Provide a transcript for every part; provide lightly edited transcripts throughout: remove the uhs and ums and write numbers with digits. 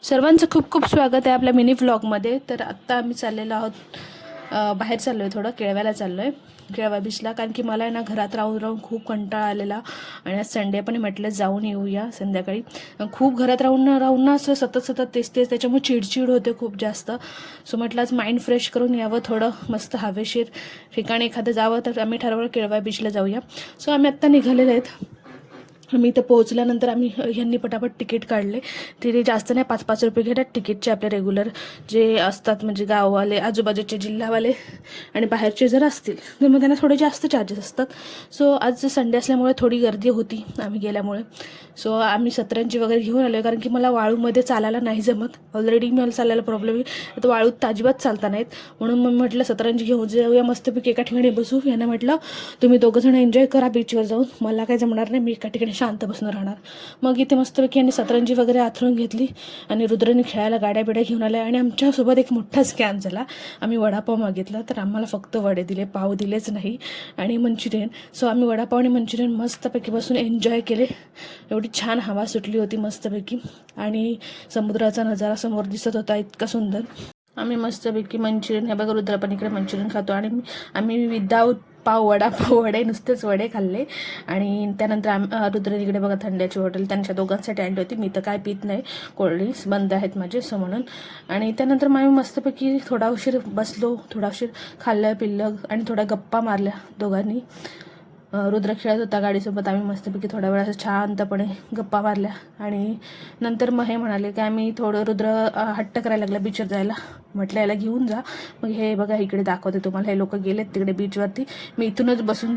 सर्वांचं खूप खूप स्वागत आहे आपल्या मिनी व्लॉगमध्ये. तर आत्ता आम्ही चाललेलो आहोत, बाहेर चाललो आहे, थोडं केळव्याला चाललो आहे, केळवा बीचला. कारण की मला आहे ना घरात राहून राहून खूप कंटाळा आलेला आणि आज संडे पण म्हटलं जाऊन येऊया संध्याकाळी. खूप घरात राहून ना असं सतत सतत तेच तेच, त्याच्यामुळे चिडचिड होते खूप जास्त. सो म्हटलं आज माइंड फ्रेश करून यावं, थोडं मस्त हवेशीर ठिकाणी एखादं जावं. तर आम्ही ठरवलं केळवा बीचला जाऊया. सो आम्ही आत्ता निघालेले आहेत. आम्ही इथं पोहोचल्यानंतर आम्ही ह्यांनी पटापट तिकीट काढले. तिथे जास्त नाही, 5-5 रुपये घेतात तिकीटचे आपले रेग्युलर जे असतात, म्हणजे गाववाले, आजूबाजूचे जिल्हावाले आणि बाहेरचे जर असतील तर मग त्यांना थोडे जास्त चार्जेस असतात. सो आज संडे असल्यामुळे थोडी गर्दी होती आम्ही गेल्यामुळे. सो आम्ही सतरंजी वगैरे घेऊन आलो आहे, कारण की मला वाळूमध्ये चालायला नाही जमत. ऑलरेडी मला चालायला प्रॉब्लेम आहे, तर वाळूत अजिबात चालता नाहीत. म्हणून मग म्हटलं सतरंजी घेऊन जाऊया, मस्तपैकी एका ठिकाणी बसू. यानं म्हटलं तुम्ही दोघंजण एन्जॉय करा बीचवर जाऊन, मला काही जमणार नाही, मी एका ठिकाणी शांत बसून राहणार. मग इथे मस्तपैकी यांनी सतरंजी वगैरे आथरून घेतली आणि रुद्रने खेळायला गाड्या बिड्या घेऊन आल्या. आणि आमच्यासोबत एक मोठा स्कॅम झाला. आम्ही वडापाव मागितला, तर आम्हाला फक्त वडे दिले, पाव दिलेच नाही, आणि मंचुरियन. सो आम्ही वडापाव आणि मंचुरियन मस्तपैकी बसून एन्जॉय केले. एवढी छान हवा सुटली होती मस्तपैकी, आणि समुद्राचा नजारा समोर दिसत होता, इतका सुंदर. आम्ही मस्तपैकी मंचुरियन, हे बघा रुद्र पण इकडे मंचुरियन खातो, आणि आम्ही विदाऊट पाव वडापाव वडे, नुसतेच वडे खाल्ले. आणि त्यानंतर रुद्र इकडे बघा थंड्याची बॉटल त्यांच्या दोघांसाठी आणली होती. मी तर काय पित नाही, कोल्ड्रिंक्स बंद आहेत माझे, सो म्हणून. आणि त्यानंतर मग आम्ही मस्तपैकी थोडा उशीर बसलो, थोडा उशीर खाल्लं पिल्लं आणि थोड्या गप्पा मारल्या दोघांनी. रुद्र खेळत होता गाडीसोबत, आम्ही मस्तपैकी थोड्या वेळ असं शांतपणे गप्पा मारल्या. आणि नंतर मग हे म्हणाले की आम्ही थोडं, रुद्र हट्ट करायला लागला बीचवर जायला. म्हटलं याला घेऊन जा. मग हे बघा इकडे दाखवते तुम्हाला, हे लोक गेलेत तिकडे बीचवरती. मी इथूनच बसून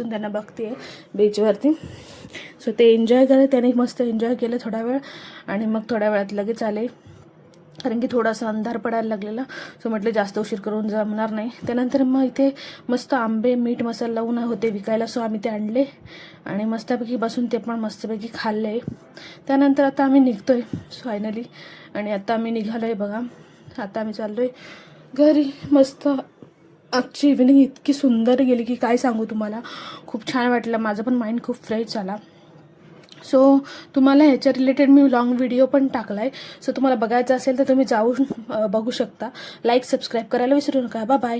त्यांना बघते बीचवरती. सो ते एन्जॉय करत, त्याने मस्त एन्जॉय केलं थोडा वेळ. आणि मग थोड्या वेळात लगेच आले, कारण की थोडासा अंधार पडायला लागलेला. सो म्हटलं जास्त उशीर करून जमणार नाही. त्यानंतर मग इथे मस्त आंबे मीठ मसाला लावून होते विकायला, सो आम्ही ते आणले आणि मस्तपैकी बसून ते पण मस्तपैकी खाल्ले. त्यानंतर आता आम्ही निघतो आहे फायनली. आणि आता आम्ही निघालो आहे बघा. आता आम्ही चाललो आहे घरी. मस्त आजची इव्हिनिंग इतकी सुंदर गेली की काय सांगू तुम्हाला. खूप छान वाटलं, माझं पण माइंड खूप फ्रेश झाला. सो तुम्हाला ह्याच्या रिलेटेड मी लॉंग व्हिडिओ पण टाकला आहे. सो तुम्हाला बघायचं असेल तर तुम्ही जाऊन बघू शकता. लाईक सबस्क्राईब करायला विसरू नका. बाय.